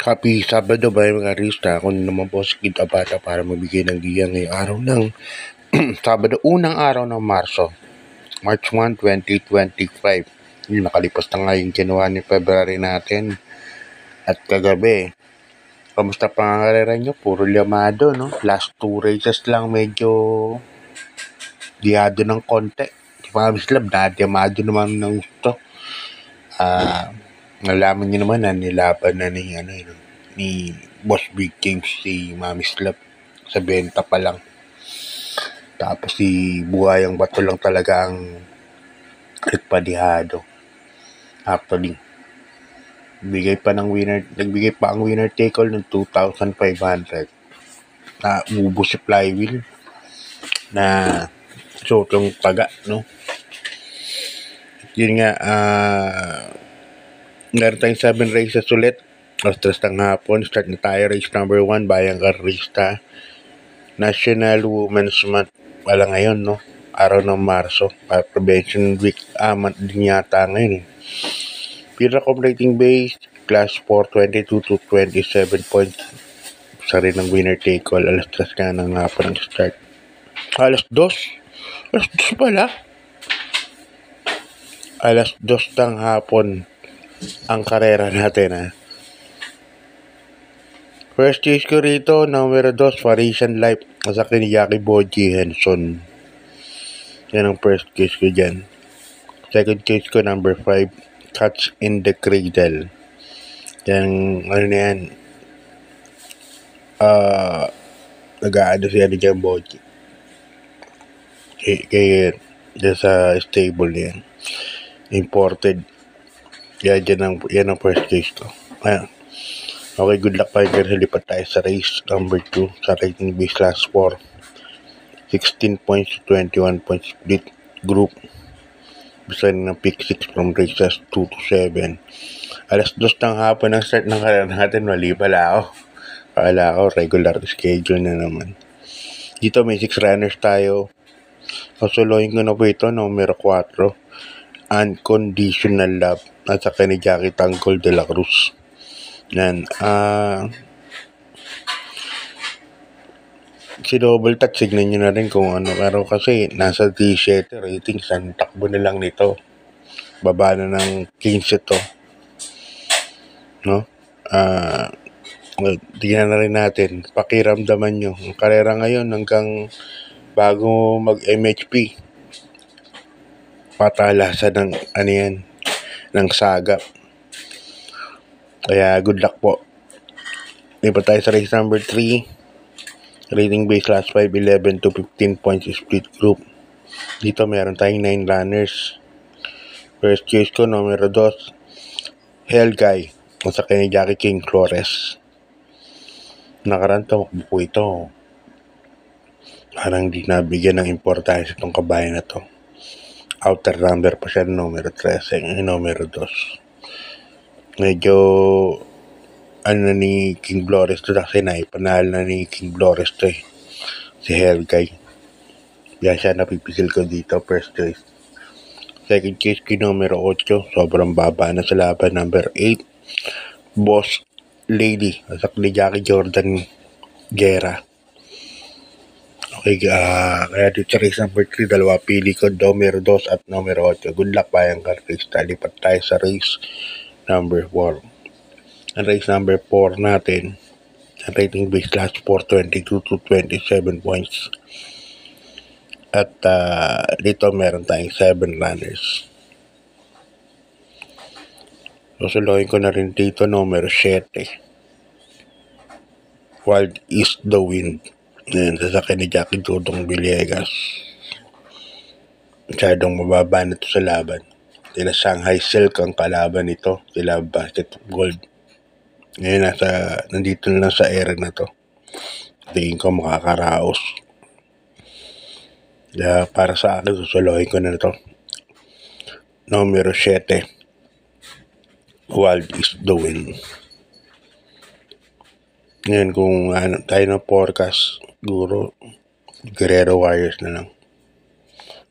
Happy Sabado ba mga arista? Ako naman po si Kid Abata para magbigay ng diya ngayong araw ng Sabado, unang araw ng Marso, March 1, 2025. Yung nakalipas na nga yung January, February natin. At kagabi, kamusta pa nga karera nyo? Puro liamado, no? Last 2 races lang medyo diado ng konti. Si Mami Slab, na-diamado naman ng gusto. Nalaman nyo naman na nilaban na ni Boss Big James si Mami Slab sa benta pa lang. Tapos si Buhayang Bato lang talaga ang nagpadihado. Actually, nagbigay pa ang winner take all ng 2,500. Na ubos si Flywheel na sotong taga, no? Yun nga, meron tayong 7 races ulit. Alas 3 ng hapon, start na tayo. Race number 1, Bayang Karista. National Women's Month pala ngayon, no? Araw ng Marso. Prevention Week, month din yata ngayon, eh. Pinaka rating base, class 4, 22 to 27 points. Isa rin ang winner take all. Alas 3 nga ng hapon ang start. Alas 2? Alas 2 pala? Alas 2 ng hapon ang karera natin, ha? First choice ko rito, numero 2, Parisian Life. Masaki ni Jackie Boji Henson. Yan ang first choice ko dyan. Second choice ko, number 5, Catch in the Cradle. Yan, ano na yan? Nag-aano siya ni Jackie Boji. Kaya sa stable yan. Imported. Yan ang first choice ko. Ayan. Okay, good luck pa rin. Lipat tayo sa race number 2 sa rating base class 4. 16 points to 21 points split group. Bisa rin ng pick 6 from races 2 to 7. Alas 2 ng hapon ang start ng karera natin. Mali pala ako. Akala ko regular schedule na naman. Dito may 6 runners tayo. Kasuloyin ko na po ito, numero 4. Unconditional Love. At saka ni Jackie Tanggol de la Cruz. Yan. Si Double Touch, signan nyo na rin kung ano. Pero kasi nasa 17 ratings. Ang takbo na lang nito. Baba na ng 15 to. No? Tingnan na rin natin. Pakiramdaman nyo. Ang karera ngayon hanggang bago mag-MHP. Patalasan ng ng saga. Kaya good luck po. Lipat tayo sa race number 3. Rating base class 5, 11 to 15 points split group. Dito meron tayong 9 runners. First choice ko, numero 2, Hell Guy. Masakay ni Jackie King Flores. Nakaraan tumakbo po ito. Parang di nabigyan ng importansya itong kabayan na to. Outer number pa siya, numero 13, numero 2. Medyo ni King Flores to kasi panalo na ni King Flores to, eh. Si Hell Guy. Kaya siya napipisil ko dito, first choice. Second choice ko, numero 8. Sobrang baba na sa laban, number 8. Boss Lady. Asak ni Jackie Jordan Guerra. Okay, kaya dito sa race number 3, dalawa pili ko, numero 2 at numero 8. Good luck, Bayang Karista. Lipat tayo sa race number 4. Ang race number 4 natin, ang rating base class 4, 22 to 27 points. At dito meron tayong 7 runners. Susuloyin ko na rin dito, numero 7. Wild is the Wind. Yan, sasakyan ni Jackie Dudong Villegas. Masyadong mababa na ito sa laban. Sila Shanghai Silk ang kalaban nito. Sila Basket of Gold. Ngayon nandito na lang sa area na to. Tingin ko makakaraos. Kaya para sa akin, susuloyin ko na ito. Numero 7. Wild is the Wind. Ngayon kung tayo ng forecast, siguro Guerrero Warriors na lang.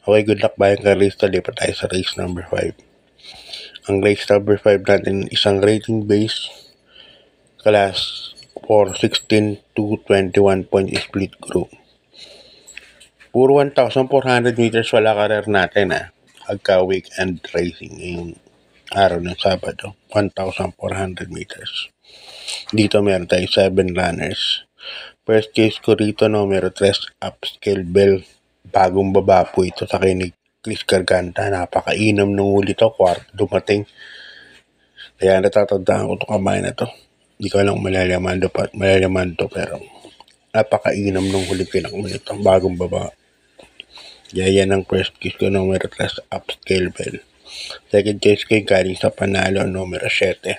Okay, good luck, Bayang Karista. Lipat tayo sa race number 5. Ang race number 5 natin, isang rating base Class 4, 16 to 21 point split group. Puro 1,400 meters wala career natin Pagka weekend racing yung araw ng Sabado, 1,400 meters. Dito meron tayo 7 runners. First case ko rito numero 3, upscale bell. Bagong baba po ito sa kinig Chris Garganta. Napakainam nung huli to, kwarto dumating. Kaya natatandaan ko itong kamay na to. Hindi ko alam malalaman to pero napakainam nung huli pinakman ito. Bagong baba. Yan ang first case ko numero 3, upscale bell. Second case ko yung galing sa panalo numero 7.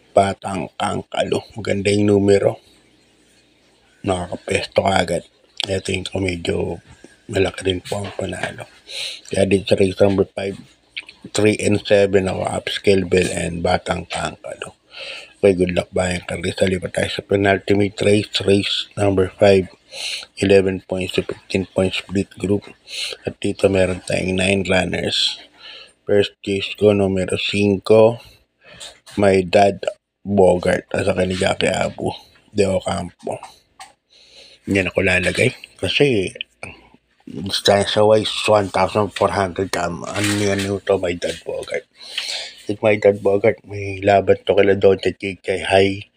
Batang Kangkalo. Maganda yung numero. Nakakapesto agad. Ito yung medyo malaki din po ang panalo. Kaya din sa race number 5, 3 and 7 ako, upscale bell and Batang Kangkalo. Okay, good luck bayan ka rin. Salipat tayo sa penultimate race number 5. 11 points to 15 points split group. At dito meron tayong 9 runners. First case ko, numero 5, my dad Bogart. Sa ni Jackie Abu de Ocampo. Yan ako lalagay. Kasi, distance wise, 1,400 ano yan ito, my dad Bogart. With my dad Bogart, may laban to kila Donte kay High.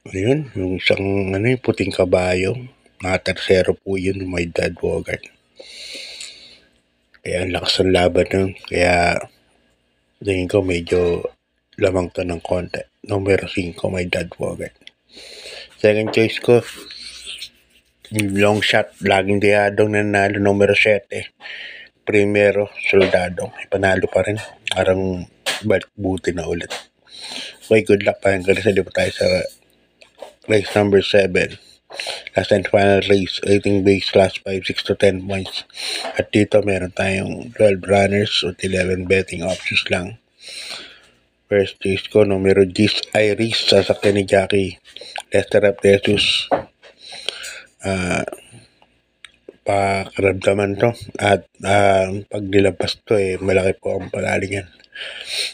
Yun, yung isang puting kabayo. Nakatersero po yun, my dad Bogart. Kaya ang lakas ng laban nun. Kaya tingin ko medyo lamang to ng konti. Numero 5, my dad Bogart. Second choice ko, long shot, laging diyadong nanalo, numero 7. Primero, Soldado. Panalo pa rin. Parang balik buti na ulit. Okay, good luck pa rin. Kasi di pa tayo sa race number 7. Last and final race, rating base class 5, 6 to 10 points. At dito meron tayong 12 runners at 11 betting options lang. First race ko, numero 10, Iris, sasakyan ni Jackie Lester Jesus. Pakaramdaman to. At pag nilabas to, malaki po ang palalingan.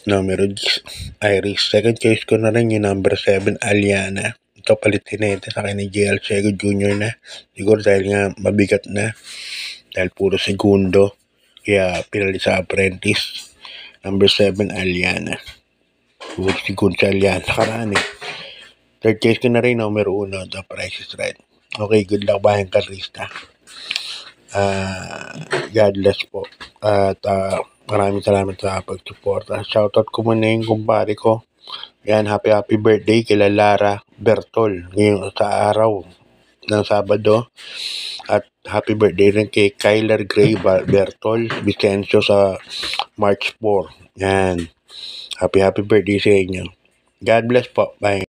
Numero 10, Iris. Second choice ko na rin yung number 7, Aliana. Ito palitin na ito sa akin ni JL Sego Jr. na. Siguro dahil nga mabigat na. Dahil puro segundo. Kaya pinali sa apprentice. Number 7, Aliana. Puro segundo sa Aliana. Karani. Third choice ko na rin, numero 1, The Price is Right. Okay, good luck bayan karista. God bless po. At maraming salamat sa pag-suporta. Shoutout ko muna yung kumpare ko. Yan, happy birthday kila Lara Bertol ngayong sa araw ng Sabado. At happy birthday rin kay Kyler Gray Bertol Vicencio sa March 4. Yan. Happy birthday sa inyo. God bless po. Bye.